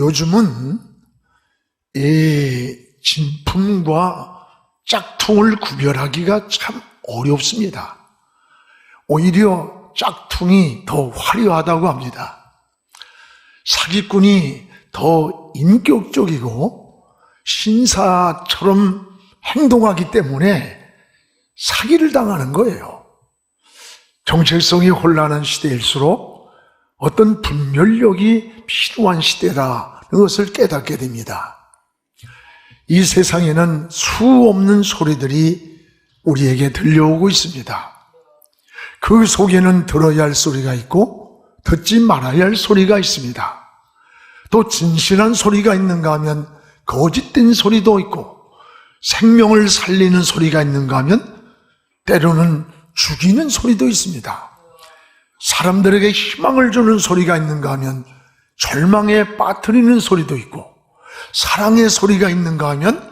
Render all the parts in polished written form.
요즘은 이 진품과 짝퉁을 구별하기가 참 어렵습니다. 오히려 짝퉁이 더 화려하다고 합니다. 사기꾼이 더 인격적이고 신사처럼 행동하기 때문에 사기를 당하는 거예요. 정체성이 혼란한 시대일수록 어떤 분별력이 필요한 시대라는 것을 깨닫게 됩니다. 이 세상에는 수없는 소리들이 우리에게 들려오고 있습니다. 그 속에는 들어야 할 소리가 있고 듣지 말아야 할 소리가 있습니다. 또 진실한 소리가 있는가 하면 거짓된 소리도 있고, 생명을 살리는 소리가 있는가 하면 때로는 죽이는 소리도 있습니다. 사람들에게 희망을 주는 소리가 있는가 하면 절망에 빠뜨리는 소리도 있고, 사랑의 소리가 있는가 하면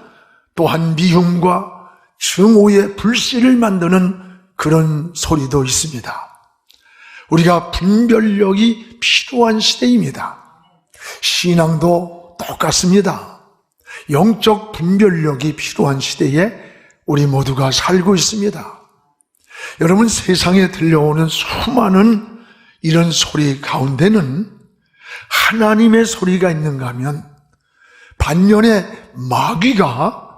또한 미움과 증오의 불씨를 만드는 그런 소리도 있습니다. 우리가 분별력이 필요한 시대입니다. 신앙도 똑같습니다. 영적 분별력이 필요한 시대에 우리 모두가 살고 있습니다. 여러분, 세상에 들려오는 수많은 이런 소리 가운데는 하나님의 소리가 있는가 하면 반면에 마귀가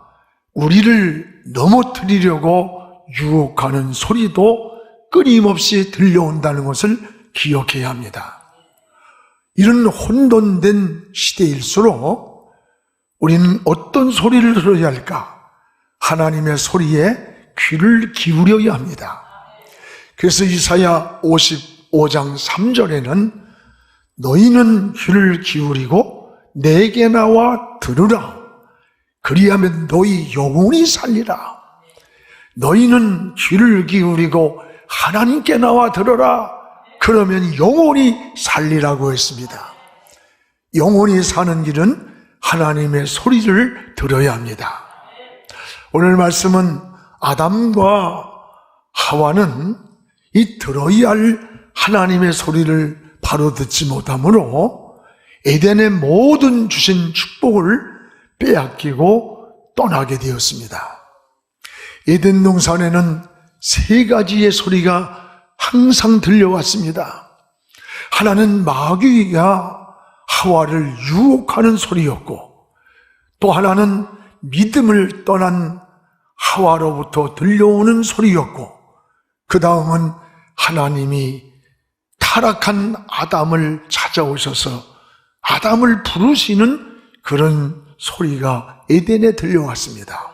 우리를 넘어뜨리려고 유혹하는 소리도 끊임없이 들려온다는 것을 기억해야 합니다. 이런 혼돈된 시대일수록 우리는 어떤 소리를 들어야 할까? 하나님의 소리에 귀를 기울여야 합니다. 그래서 이사야 55장 3절에는 너희는 귀를 기울이고 내게 나와 들으라. 그리하면 너희 영혼이 살리라. 너희는 귀를 기울이고 하나님께 나와 들어라. 그러면 영혼이 살리라고 했습니다. 영혼이 사는 길은 하나님의 소리를 들어야 합니다. 오늘 말씀은 아담과 하와는 이 들어야 할 하나님의 소리를 바로 듣지 못함으로 에덴의 모든 주신 축복을 빼앗기고 떠나게 되었습니다. 에덴 동산에는 세 가지의 소리가 항상 들려왔습니다. 하나는 마귀가 하와를 유혹하는 소리였고, 또 하나는 믿음을 떠난 하와로부터 들려오는 소리였고, 그 다음은 하나님이 타락한 아담을 찾아오셔서 아담을 부르시는 그런 소리가 에덴에 들려왔습니다.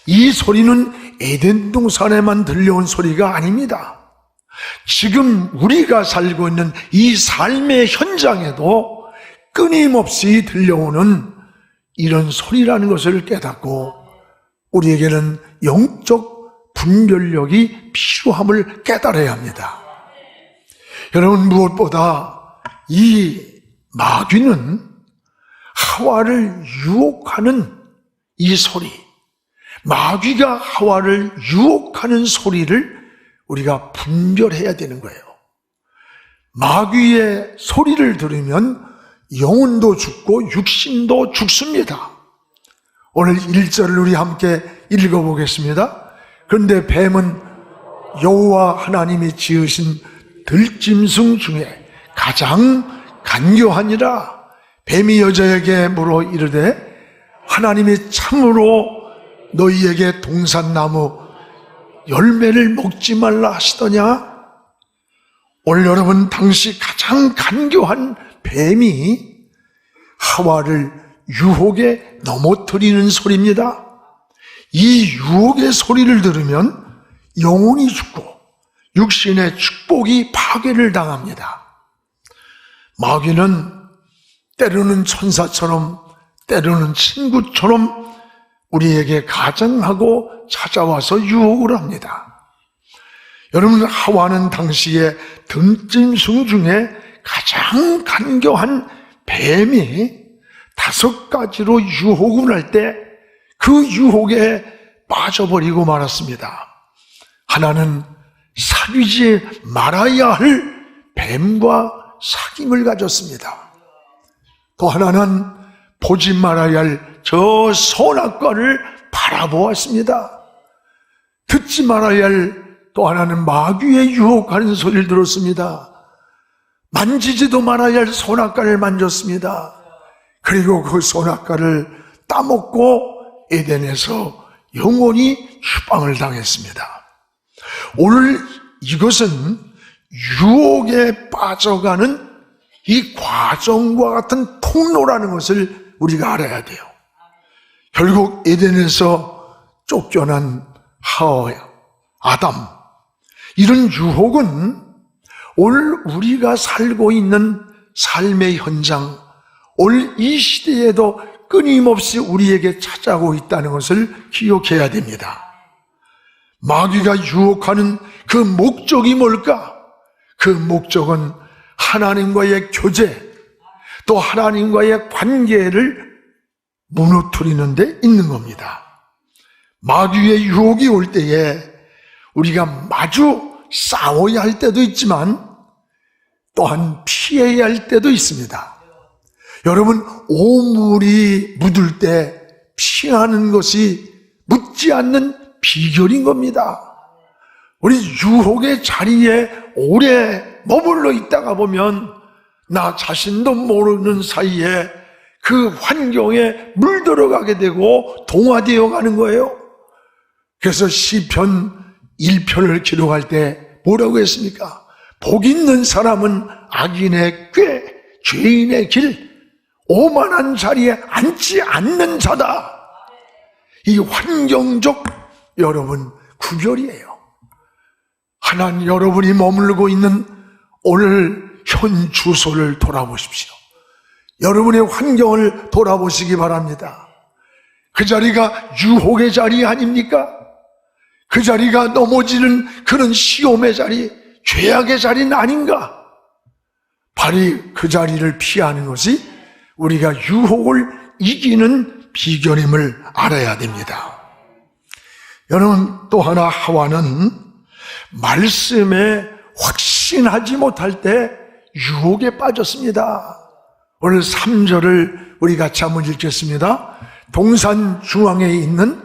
이 소리는 에덴 동산에만 들려온 소리가 아닙니다. 지금 우리가 살고 있는 이 삶의 현장에도 끊임없이 들려오는 이런 소리라는 것을 깨닫고 우리에게는 영적 분별력이 필요함을 깨달아야 합니다. 여러분, 무엇보다 이 마귀는 하와를 유혹하는 이 소리, 마귀가 하와를 유혹하는 소리를 우리가 분별해야 되는 거예요. 마귀의 소리를 들으면 영혼도 죽고 육신도 죽습니다. 오늘 1절을 우리 함께 읽어보겠습니다. 그런데 뱀은 여호와 하나님이 지으신 들짐승 중에 가장 간교하니라. 뱀이 여자에게 물어 이르되 하나님이 참으로 너희에게 동산나무 열매를 먹지 말라 하시더냐? 오늘 여러분, 당시 가장 간교한 뱀이 하와를 유혹에 넘어뜨리는 소리입니다. 이 유혹의 소리를 들으면 영혼이 죽고 육신의 축복이 파괴를 당합니다. 마귀는 때로는 천사처럼 때로는 친구처럼 우리에게 가정하고 찾아와서 유혹을 합니다. 여러분, 하와는 당시에 들짐승 중에 가장 간교한 뱀이 5가지로 유혹을 할 때 그 유혹에 빠져버리고 말았습니다. 하나는 사귀지 말아야 할 뱀과 사귐을 가졌습니다. 또 하나는 보지 말아야 할 저 선악과를 바라보았습니다. 듣지 말아야 할 또 하나는 마귀의 유혹하는 소리를 들었습니다. 만지지도 말아야 할 선악과를 만졌습니다. 그리고 그 선악과를 따먹고 에덴에서 영원히 추방을 당했습니다. 오늘 이것은 유혹에 빠져가는 이 과정과 같은 통로라는 것을 우리가 알아야 돼요. 결국 에덴에서 쫓겨난 하와, 아담, 이런 유혹은 오늘 우리가 살고 있는 삶의 현장, 오늘 이 시대에도 끊임없이 우리에게 찾아오고 있다는 것을 기억해야 됩니다. 마귀가 유혹하는 그 목적이 뭘까? 그 목적은 하나님과의 교제, 또 하나님과의 관계를 무너뜨리는 데 있는 겁니다. 마귀의 유혹이 올 때에 우리가 마주 싸워야 할 때도 있지만 또한 피해야 할 때도 있습니다. 여러분, 오물이 묻을 때 피하는 것이 묻지 않는 비결인 겁니다. 우리 유혹의 자리에 오래 머물러 있다가 보면 나 자신도 모르는 사이에 그 환경에 물들어가게 되고 동화되어 가는 거예요. 그래서 시편 1편을 기록할 때 뭐라고 했습니까? 복 있는 사람은 악인의 꾀, 죄인의 길, 오만한 자리에 앉지 않는 자다. 이 환경적 여러분 구별이에요. 하나님, 여러분이 머물고 있는 오늘 현 주소를 돌아보십시오. 여러분의 환경을 돌아보시기 바랍니다. 그 자리가 유혹의 자리 아닙니까? 그 자리가 넘어지는 그런 시험의 자리, 죄악의 자리는 아닌가? 바로 그 자리를 피하는 것이 우리가 유혹을 이기는 비결임을 알아야 됩니다. 여러분, 또 하나 하와는 말씀에 확신하지 못할 때 유혹에 빠졌습니다. 오늘 3절을 우리 같이 한번 읽겠습니다. 동산 중앙에 있는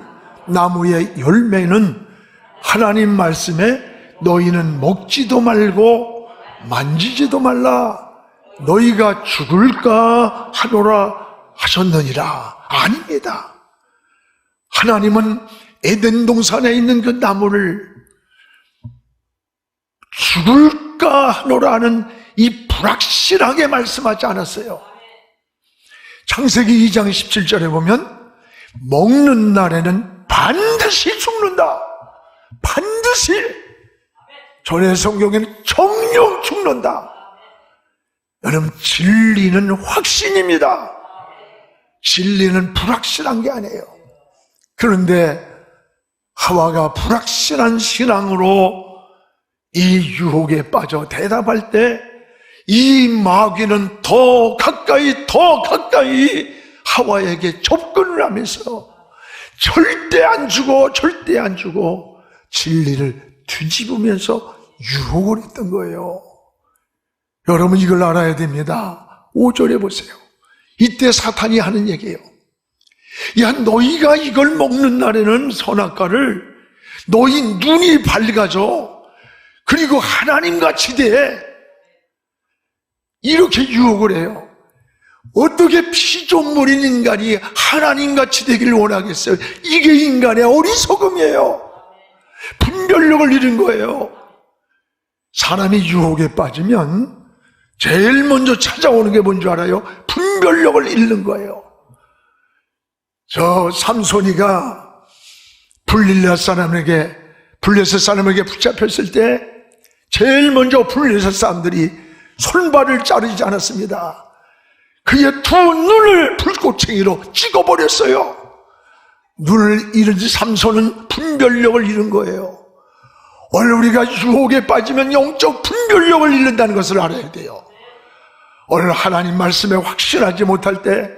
나무의 열매는 하나님 말씀에 너희는 먹지도 말고 만지지도 말라, 너희가 죽을까 하노라 하셨느니라. 아닙니다. 하나님은 에덴 동산에 있는 그 나무를 죽을까 하노라 하는 이 불확실하게 말씀하지 않았어요. 창세기 2장 17절에 보면 먹는 날에는 반드시 죽는다. 반드시. 전에 성경에는 정녕 죽는다. 여러분, 진리는 확신입니다. 진리는 불확실한 게 아니에요. 그런데 하와가 불확실한 신앙으로 이 유혹에 빠져 대답할 때 이 마귀는 더 가까이 하와에게 접근을 하면서 절대 안 주고 진리를 뒤집으면서 유혹을 했던 거예요. 여러분, 이걸 알아야 됩니다. 5절에 보세요. 이때 사탄이 하는 얘기예요. 야, 너희가 이걸 먹는 날에는 선악과를 너희 눈이 밝아져. 그리고 하나님같이 돼. 이렇게 유혹을 해요. 어떻게 피조물인 인간이 하나님같이 되기를 원하겠어요? 이게 인간의 어리석음이에요. 분별력을 잃은 거예요. 사람이 유혹에 빠지면 제일 먼저 찾아오는 게 뭔지 알아요? 분별력을 잃는 거예요. 저 삼손이가 블레셋 사람에게 붙잡혔을 때 제일 먼저 블레셋 사람들이 손발을 자르지 않았습니다. 그의 두 눈을 불꽃챙이로 찍어버렸어요. 눈을 잃은 삼손은 분별력을 잃은 거예요. 오늘 우리가 유혹에 빠지면 영적 분별력을 잃는다는 것을 알아야 돼요. 오늘 하나님 말씀에 확신하지 못할 때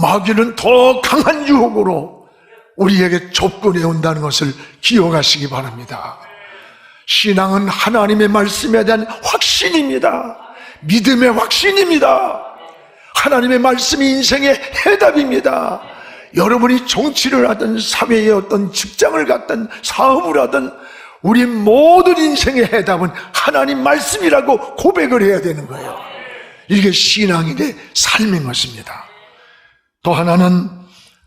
마귀는 더 강한 유혹으로 우리에게 접근해 온다는 것을 기억하시기 바랍니다. 신앙은 하나님의 말씀에 대한 확신입니다. 믿음의 확신입니다. 하나님의 말씀이 인생의 해답입니다. 여러분이 정치를 하든 사회의 어떤 직장을 갖든 사업을 하든 우리 모든 인생의 해답은 하나님 말씀이라고 고백을 해야 되는 거예요. 이게 신앙인의 삶인 것입니다. 또 하나는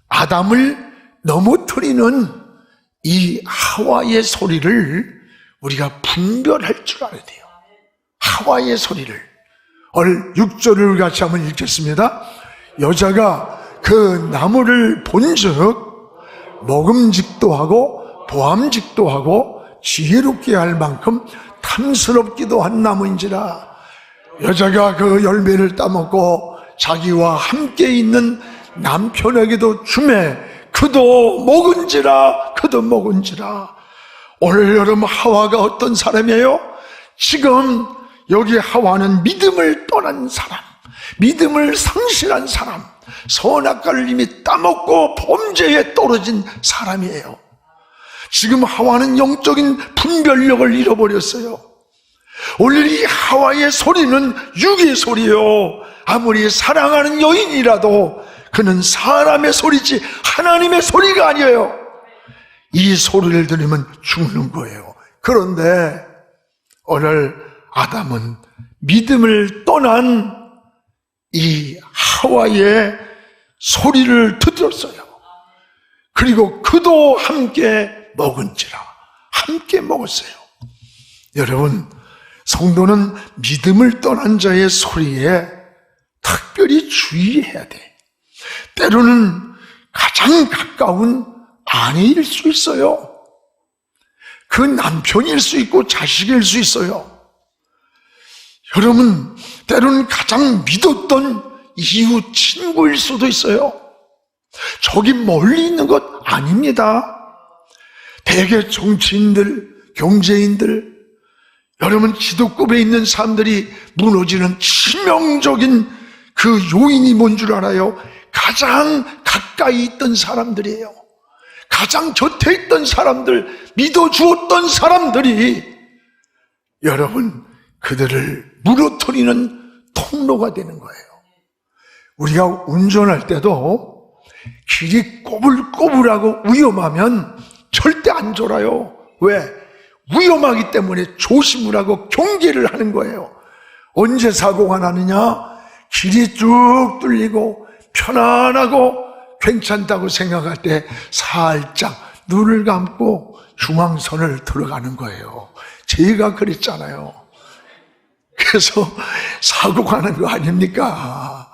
아담을 넘어뜨리는 이 하와의 소리를 우리가 분별할 줄 알아야 돼요. 하와의 소리를. 오늘 6절을 같이 한번 읽겠습니다. 여자가 그 나무를 본즉 먹음직도 하고 보암직도 하고 지혜롭게 할 만큼 탐스럽기도 한 나무인지라. 여자가 그 열매를 따먹고 자기와 함께 있는 남편에게도 주매 그도 먹은지라. 오늘 여러분 하와가 어떤 사람이에요? 지금 여기 하와는 믿음을 떠난 사람, 믿음을 상실한 사람, 선악과를 이미 따먹고 범죄에 떨어진 사람이에요. 지금 하와는 영적인 분별력을 잃어버렸어요. 오늘 이 하와의 소리는 육의 소리요. 아무리 사랑하는 여인이라도 그는 사람의 소리지 하나님의 소리가 아니에요. 이 소리를 들으면 죽는 거예요. 그런데 오늘 아담은 믿음을 떠난 이 하와의 소리를 듣었어요. 그리고 그도 함께 먹은지라. 함께 먹었어요. 여러분, 성도는 믿음을 떠난 자의 소리에 특별히 주의해야 돼. 때로는 가장 가까운 아내일 수 있어요. 그 남편일 수 있고 자식일 수 있어요. 여러분, 때로는 가장 믿었던 이웃 친구일 수도 있어요. 저기 멀리 있는 것 아닙니다. 대개 정치인들, 경제인들, 여러분 지도급에 있는 사람들이 무너지는 치명적인 그 요인이 뭔 줄 알아요? 가장 가까이 있던 사람들이에요. 가장 곁에 있던 사람들, 믿어주었던 사람들이 여러분 그들을 무너뜨리는 통로가 되는 거예요. 우리가 운전할 때도 길이 꼬불꼬불하고 위험하면 절대 안 졸아요. 왜? 위험하기 때문에 조심을 하고 경계를 하는 거예요. 언제 사고가 나느냐? 길이 쭉 뚫리고 편안하고 괜찮다고 생각할 때 살짝 눈을 감고 중앙선을 들어가는 거예요. 제가 그랬잖아요. 그래서 사고가 나는 거 아닙니까?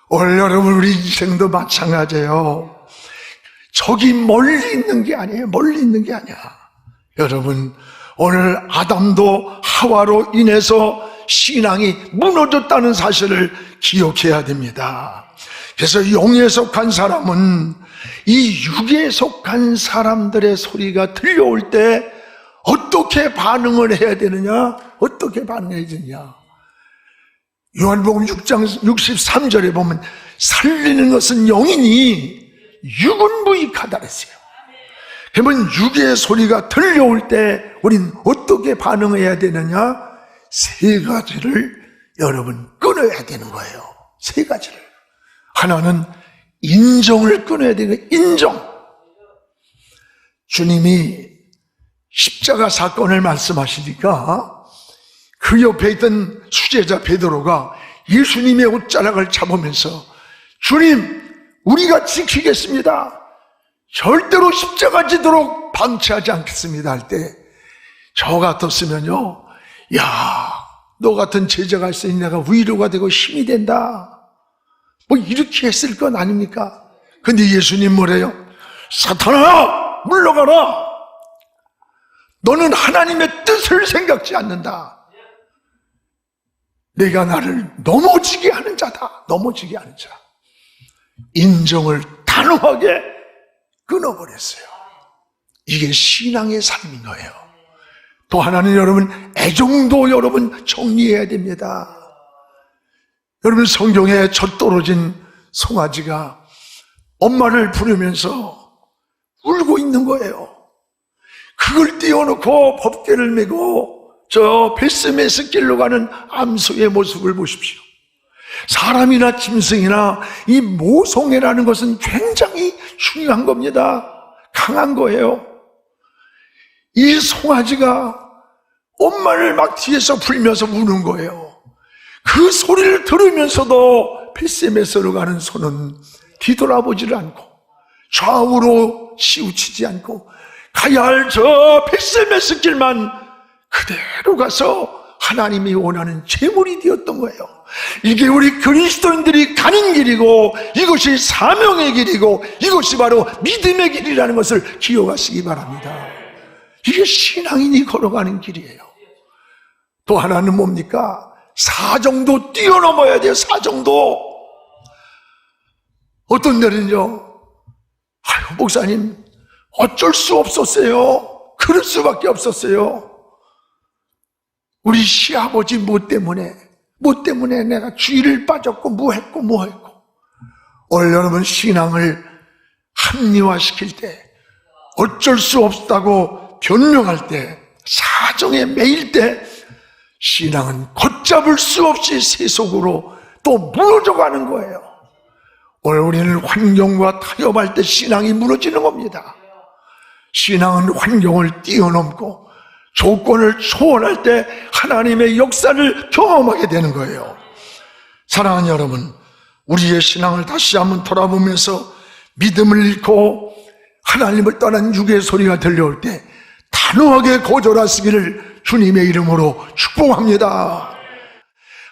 오늘 여러분 우리 인생도 마찬가지예요. 저기 멀리 있는 게 아니에요. 멀리 있는 게 아니야. 여러분, 오늘 아담도 하와로 인해서 신앙이 무너졌다는 사실을 기억해야 됩니다. 그래서 영에 속한 사람은 이 육에 속한 사람들의 소리가 들려올 때 어떻게 반응을 해야 되느냐? 어떻게 반응해야 되느냐? 요한복음 6장 63절에 보면 살리는 것은 영이니 육은 무익하다 그랬어요. 그러면 육의 소리가 들려올 때 우린 어떻게 반응해야 되느냐? 세 가지를 여러분 끊어야 되는 거예요. 세 가지를. 하나는 인정을 끊어야 되는 거예요. 인정. 주님이 십자가 사건을 말씀하시니까 그 옆에 있던 수제자 베드로가 예수님의 옷자락을 잡으면서 주님, 우리가 지키겠습니다. 절대로 십자가 지도록 방치하지 않겠습니다 할 때 저 같았으면요, 야, 너 같은 제자가 있으니 내가 위로가 되고 힘이 된다, 뭐 이렇게 했을 건 아닙니까? 근데 예수님 뭐래요? 사탄아, 물러가라. 너는 하나님의 뜻을 생각지 않는다. 내가 나를 넘어지게 하는 자다. 넘어지게 하는 자. 인정을 단호하게 끊어버렸어요. 이게 신앙의 삶인 거예요. 또 하나는 여러분, 애정도 여러분 정리해야 됩니다. 여러분, 성경에 젖떨어진 송아지가 엄마를 부르면서 울고 있는 거예요. 그걸 띄워놓고 법궤를 메고 저 베스메스 길로 가는 암소의 모습을 보십시오. 사람이나 짐승이나 이 모성애라는 것은 굉장히 중요한 겁니다. 강한 거예요. 이 송아지가 엄마를 막 뒤에서 불면서 우는 거예요. 그 소리를 들으면서도 뱃샘에서 가는 손은 뒤돌아보지를 않고 좌우로 치우치지 않고 가야 할 저 뱃샘의 길만 그대로 가서 하나님이 원하는 제물이 되었던 거예요. 이게 우리 그리스도인들이 가는 길이고 이것이 사명의 길이고 이것이 바로 믿음의 길이라는 것을 기억하시기 바랍니다. 이게 신앙인이 걸어가는 길이에요. 또 하나는 뭡니까? 사정도 뛰어넘어야 돼요. 사정도. 어떤 데는요, 아유 목사님 어쩔 수 없었어요. 그럴 수밖에 없었어요. 우리 시아버지 뭐 때문에 내가 주의를 빠졌고 뭐 했고 오늘 여러분 신앙을 합리화시킬 때 어쩔 수 없다고 변명할 때 사정에 매일 때 신앙은 걷잡을 수 없이 세속으로 또 무너져가는 거예요. 오늘 우리는 환경과 타협할 때 신앙이 무너지는 겁니다. 신앙은 환경을 뛰어넘고 조건을 초월할 때 하나님의 역사를 경험하게 되는 거예요. 사랑하는 여러분, 우리의 신앙을 다시 한번 돌아보면서 믿음을 잃고 하나님을 떠난 육의 소리가 들려올 때 단호하게 거절하시기를 주님의 이름으로 축복합니다.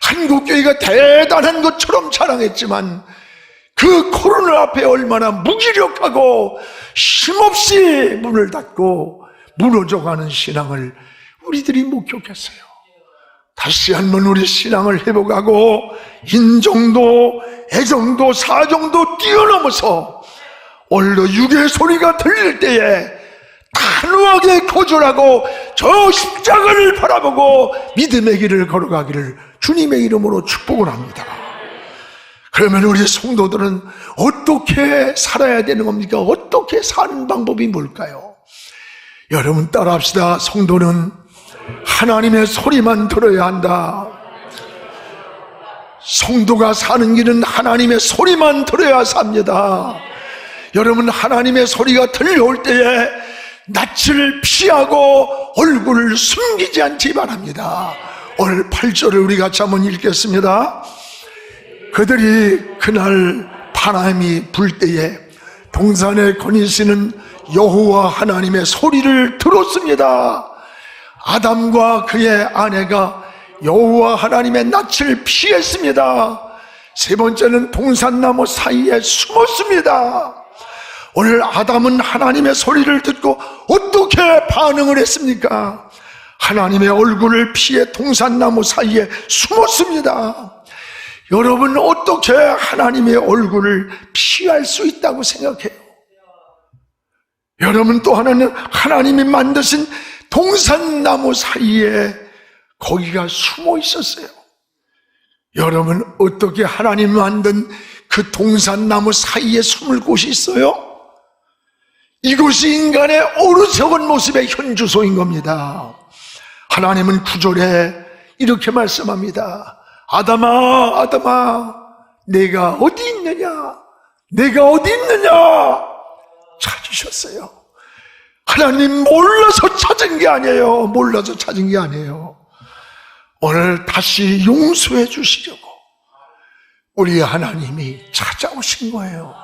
한국교회가 대단한 것처럼 자랑했지만 그 코로나 앞에 얼마나 무기력하고 힘없이 문을 닫고 무너져가는 신앙을 우리들이 목격했어요. 다시 한번 우리 신앙을 회복하고 인정도, 애정도, 사정도 뛰어넘어서 오늘도 육의 소리가 들릴 때에 단호하게 거절하고 저 십자가를 바라보고 믿음의 길을 걸어가기를 주님의 이름으로 축복을 합니다. 그러면 우리 성도들은 어떻게 살아야 되는 겁니까? 어떻게 사는 방법이 뭘까요? 여러분 따라합시다. 성도는 하나님의 소리만 들어야 한다. 성도가 사는 길은 하나님의 소리만 들어야 삽니다. 여러분 하나님의 소리가 들려올 때에 낯을 피하고 얼굴을 숨기지 않기 바랍니다. 오늘 8절을 우리 같이 한번 읽겠습니다. 그들이 그날 바람이 불 때에 동산에 거니시는 여호와 하나님의 소리를 들었습니다. 아담과 그의 아내가 여호와 하나님의 낯을 피했습니다. 세 번째는 동산나무 사이에 숨었습니다. 오늘 아담은 하나님의 소리를 듣고 어떻게 반응을 했습니까? 하나님의 얼굴을 피해 동산나무 사이에 숨었습니다. 여러분 어떻게 하나님의 얼굴을 피할 수 있다고 생각해요? 여러분 또 하나는 하나님이 만드신 동산나무 사이에 거기가 숨어 있었어요. 여러분 어떻게 하나님 만든 그 동산나무 사이에 숨을 곳이 있어요? 이곳이 인간의 어리석은 모습의 현주소인 겁니다. 하나님은 9절에 이렇게 말씀합니다. 아담아, 아담아, 내가 어디 있느냐? 내가 어디 있느냐? 찾으셨어요. 하나님 몰라서 찾은 게 아니에요. 몰라서 찾은 게 아니에요. 오늘 다시 용서해 주시려고 우리 하나님이 찾아오신 거예요.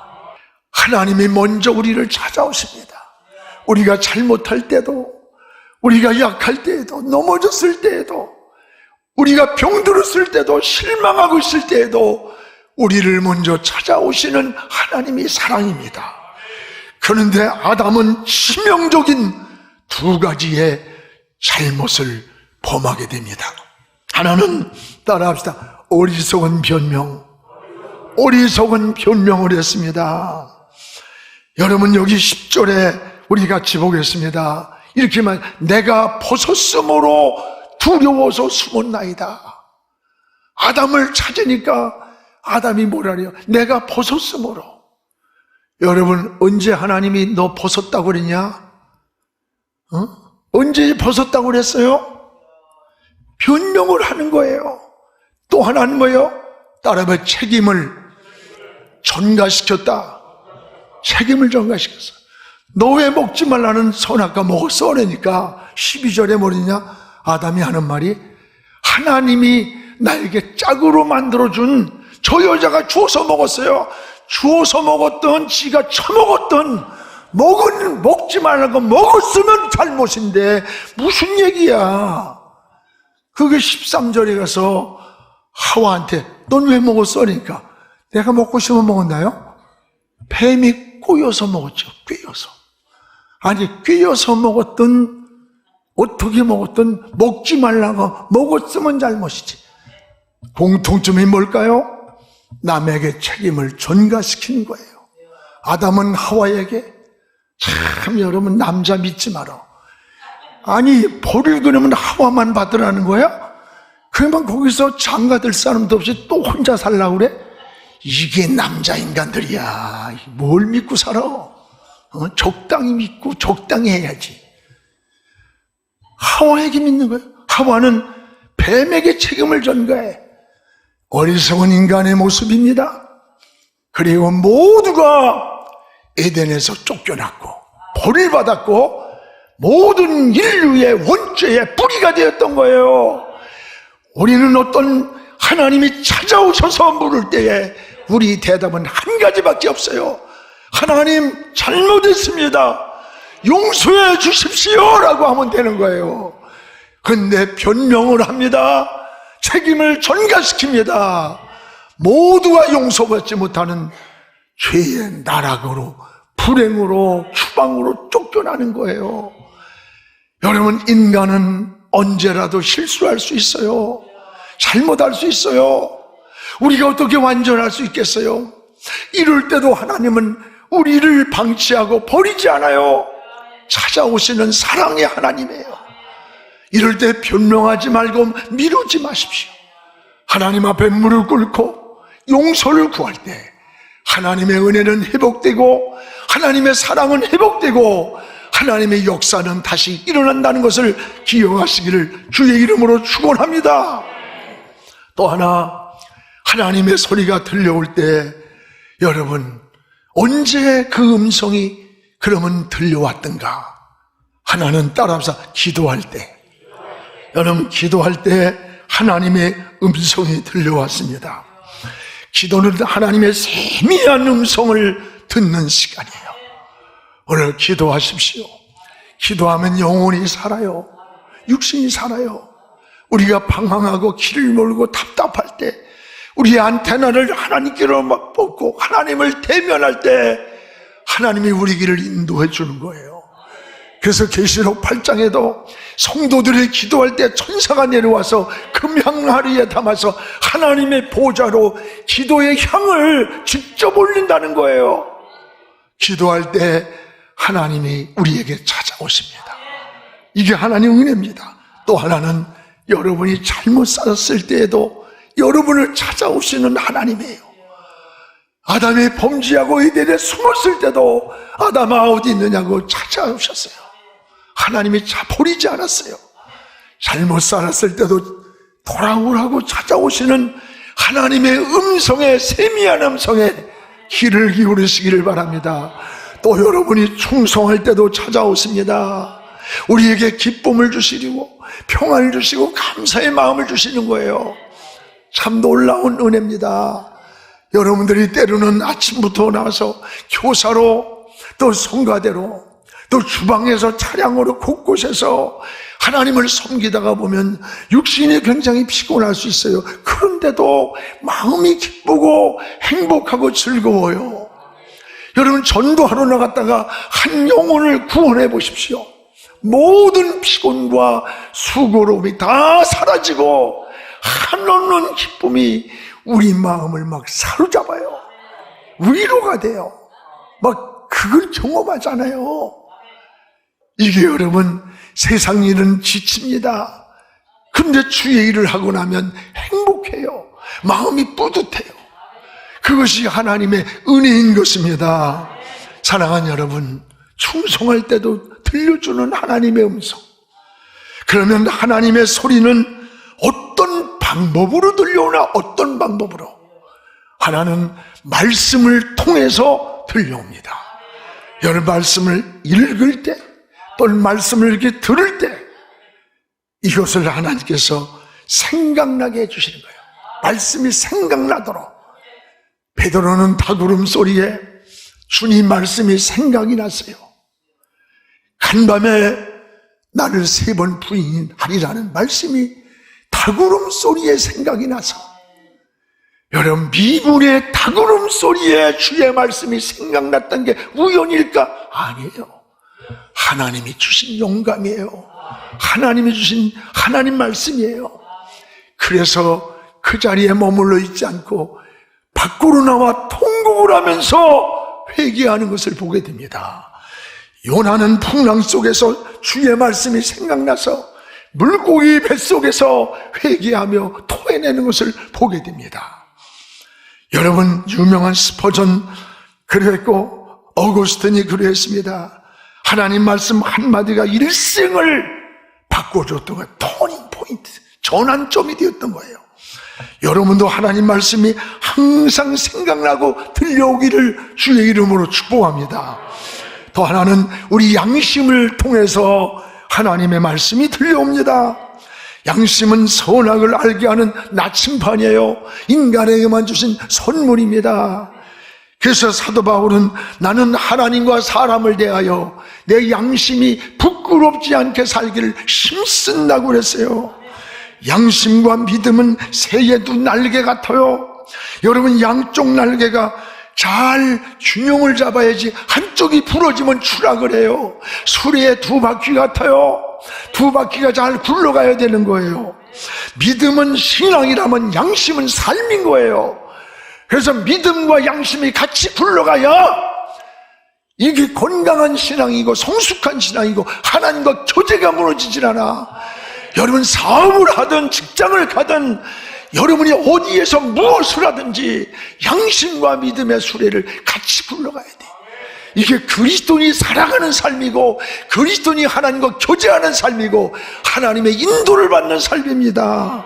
하나님이 먼저 우리를 찾아오십니다. 우리가 잘못할 때도, 우리가 약할 때에도, 넘어졌을 때에도, 우리가 병들었을 때도, 실망하고 있을 때에도 우리를 먼저 찾아오시는 하나님이 사랑입니다. 그런데 아담은 치명적인 두 가지의 잘못을 범하게 됩니다. 하나는 따라합시다. 어리석은 변명. 어리석은 변명을 했습니다. 여러분 여기 10절에 우리 같이 보겠습니다. 이렇게 말, 내가 벗었으므로 두려워서 숨었나이다. 아담을 찾으니까 아담이 뭐라래요? 내가 벗었으므로. 여러분 언제 하나님이 너 벗었다고 그랬냐? 언제 벗었다고 그랬어요? 변명을 하는 거예요. 또 하나는 뭐예요? 따라서 책임을 전가시켰다. 책임을 전가시켰어. 너 왜 먹지 말라는 선악과 먹었어? 그러니까 12절에 뭐냐? 아담이 하는 말이, 하나님이 나에게 짝으로 만들어준 저 여자가 주워서 먹었어요. 주워서 먹었던, 지가 처먹었던, 먹지 말라는 거 먹었으면 잘못인데 무슨 얘기야. 그게 13절에 가서 하와한테 넌 왜 먹었어? 그러니까 내가 먹고 싶으면 먹었나요? 뱀이 꼬여서 먹었죠. 꿰어서. 아니, 꿰어서 먹었던, 어떻게 먹었던, 먹지 말라고 먹었으면 잘못이지. 공통점이 뭘까요? 남에게 책임을 전가시키는 거예요. 아담은 하와에게, 참 여러분 남자 믿지 마라. 아니, 벌을 그러면 하와만 받으라는 거야? 그러면 거기서 장가들 사람도 없이 또 혼자 살라고 그래? 이게 남자 인간들이야. 뭘 믿고 살아? 적당히 믿고 적당히 해야지. 하와에게 믿는 거예요. 하와는 뱀에게 책임을 전가해. 어리석은 인간의 모습입니다. 그리고 모두가 에덴에서 쫓겨났고 벌을 받았고 모든 인류의 원죄의 뿌리가 되었던 거예요. 우리는 어떤 하나님이 찾아오셔서 물을 때에 우리 대답은 한 가지밖에 없어요. 하나님 잘못했습니다. 용서해 주십시오 라고 하면 되는 거예요. 근데 변명을 합니다. 책임을 전가시킵니다. 모두가 용서받지 못하는 죄의 나락으로, 불행으로, 추방으로 쫓겨나는 거예요. 여러분, 인간은 언제라도 실수할 수 있어요. 잘못할 수 있어요. 우리가 어떻게 완전할 수 있겠어요? 이럴 때도 하나님은 우리를 방치하고 버리지 않아요. 찾아오시는 사랑의 하나님이에요. 이럴 때 변명하지 말고 미루지 마십시오. 하나님 앞에 무릎 꿇고 용서를 구할 때 하나님의 은혜는 회복되고 하나님의 사랑은 회복되고 하나님의 역사는 다시 일어난다는 것을 기억하시기를 주의 이름으로 축원합니다. 또 하나, 하나님의 소리가 들려올 때 여러분 언제 그 음성이 그러면 들려왔던가? 하나는 따라서 기도할 때, 여러분 기도할 때 하나님의 음성이 들려왔습니다. 기도는 하나님의 세미한 음성을 듣는 시간이에요. 오늘 기도하십시오. 기도하면 영혼이 살아요. 육신이 살아요. 우리가 방황하고 길을 모르고 답답할 때 우리의 안테나를 하나님께로 막 뻗고 하나님을 대면할 때 하나님이 우리 길을 인도해 주는 거예요. 그래서 계시록 8장에도 성도들이 기도할 때 천사가 내려와서 금향하리에 담아서 하나님의 보좌로 기도의 향을 직접 올린다는 거예요. 기도할 때 하나님이 우리에게 찾아오십니다. 이게 하나님의 은혜입니다. 또 하나는 여러분이 잘못 살았을 때에도 여러분을 찾아오시는 하나님이에요. 아담이 범죄하고 에덴에 숨었을 때도 아담아 어디 있느냐고 찾아오셨어요. 하나님이 버리지 않았어요. 잘못 살았을 때도 돌아오라고 찾아오시는 하나님의 음성에, 세미한 음성에 귀를 기울이시기를 바랍니다. 또 여러분이 충성할 때도 찾아오십니다. 우리에게 기쁨을 주시고 평안을 주시고 감사의 마음을 주시는 거예요. 참 놀라운 은혜입니다. 여러분들이 때로는 아침부터 나와서 교사로 또 성가대로 또 주방에서 차량으로 곳곳에서 하나님을 섬기다가 보면 육신이 굉장히 피곤할 수 있어요. 그런데도 마음이 기쁘고 행복하고 즐거워요. 여러분 전도하러 나갔다가 한 영혼을 구원해 보십시오. 모든 피곤과 수고로움이 다 사라지고 한없는 기쁨이 우리 마음을 막 사로잡아요. 위로가 돼요. 막 그걸 경험하잖아요. 이게 여러분 세상 일은 지칩니다. 근데 주의 일을 하고 나면 행복해요. 마음이 뿌듯해요. 그것이 하나님의 은혜인 것입니다. 사랑하는 여러분, 충성할 때도 들려주는 하나님의 음성. 그러면 하나님의 소리는 어떤 방법으로 들려오나? 어떤 방법으로? 하나는 말씀을 통해서 들려옵니다. 여러분, 말씀을 읽을 때 또는 말씀을 이렇게 들을 때 이것을 하나님께서 생각나게 해주시는 거예요. 말씀이 생각나도록. 베드로는 닭울음 소리에 주님 말씀이 생각이 났어요. 간밤에 나를 3번 부인하리라는 말씀이 닭울음 소리에 생각이 나서, 여러분, 미군의 닭울음 소리에 주의 말씀이 생각났던 게 우연일까? 아니에요. 하나님이 주신 영감이에요. 하나님이 주신 하나님 말씀이에요. 그래서 그 자리에 머물러 있지 않고 밖으로 나와 통곡을 하면서 회개하는 것을 보게 됩니다. 요나는 풍랑 속에서 주의 말씀이 생각나서 물고기 뱃속에서 회개하며 토해내는 것을 보게 됩니다. 여러분, 유명한 스퍼전 그랬고 어거스틴이 그랬습니다. 하나님 말씀 한마디가 일생을 바꿔줬던 거예요. 터닝 포인트, 전환점이 되었던 거예요. 여러분도 하나님 말씀이 항상 생각나고 들려오기를 주의 이름으로 축복합니다. 또 하나는 우리 양심을 통해서 하나님의 말씀이 들려옵니다. 양심은 선악을 알게 하는 나침반이에요. 인간에게만 주신 선물입니다. 그래서 사도 바울은 나는 하나님과 사람을 대하여 내 양심이 부끄럽지 않게 살기를 힘쓴다고 그랬어요. 양심과 믿음은 새의 두 날개 같아요. 여러분, 양쪽 날개가 잘 균형을 잡아야지 한쪽이 부러지면 추락을 해요. 수레의 두 바퀴 같아요. 두 바퀴가 잘 굴러가야 되는 거예요. 믿음은 신앙이라면 양심은 삶인 거예요. 그래서 믿음과 양심이 같이 굴러가야 이게 건강한 신앙이고 성숙한 신앙이고 하나님과 교제가 무너지질 않아. 여러분, 사업을 하든 직장을 가든 여러분이 어디에서 무엇을 하든지 양심과 믿음의 수레를 같이 굴러가야 돼. 이게 그리스도인이 살아가는 삶이고 그리스도인이 하나님과 교제하는 삶이고 하나님의 인도를 받는 삶입니다.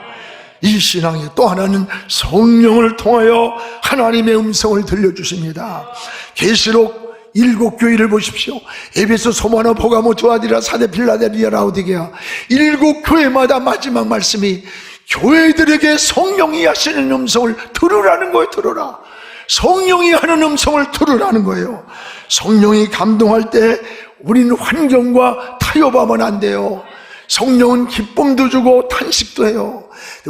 이 신앙의 또 하나는 성령을 통하여 하나님의 음성을 들려주십니다. 계시록 7교회를 보십시오. 에베소, 소마노, 보가모, 두아디라, 사데, 필라델피아, 라오디게아 7교회마다 마지막 말씀이 교회들에게 성령이 하시는 음성을 들으라는 거예요. 들으라. 성령이 하는 음성을 들으라는 거예요. 성령이 감동할 때 우리는 환경과 타협하면 안 돼요. 성령은 기쁨도 주고 탄식도 해요.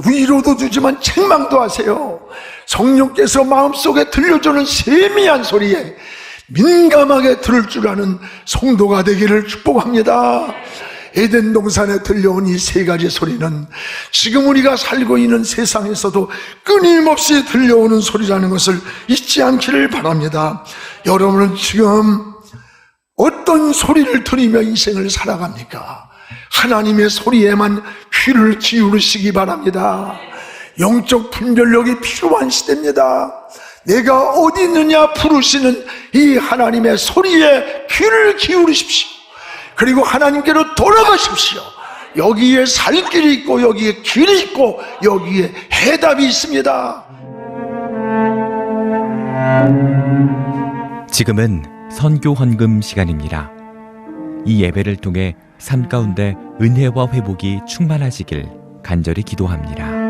위로도 주지만 책망도 하세요. 성령께서 마음속에 들려주는 세미한 소리에 민감하게 들을 줄 아는 성도가 되기를 축복합니다. 에덴 동산에 들려온 이 3가지 소리는 지금 우리가 살고 있는 세상에서도 끊임없이 들려오는 소리라는 것을 잊지 않기를 바랍니다. 여러분은 지금 어떤 소리를 들으며 인생을 살아갑니까? 하나님의 소리에만 귀를 기울이시기 바랍니다. 영적 분별력이 필요한 시대입니다. 내가 어디 있느냐 부르시는 이 하나님의 소리에 귀를 기울이십시오. 그리고 하나님께로 돌아가십시오. 여기에 살 길이 있고 여기에 길이 있고 여기에 해답이 있습니다. 지금은 선교 헌금 시간입니다. 이 예배를 통해 삶 가운데 은혜와 회복이 충만하시길 간절히 기도합니다.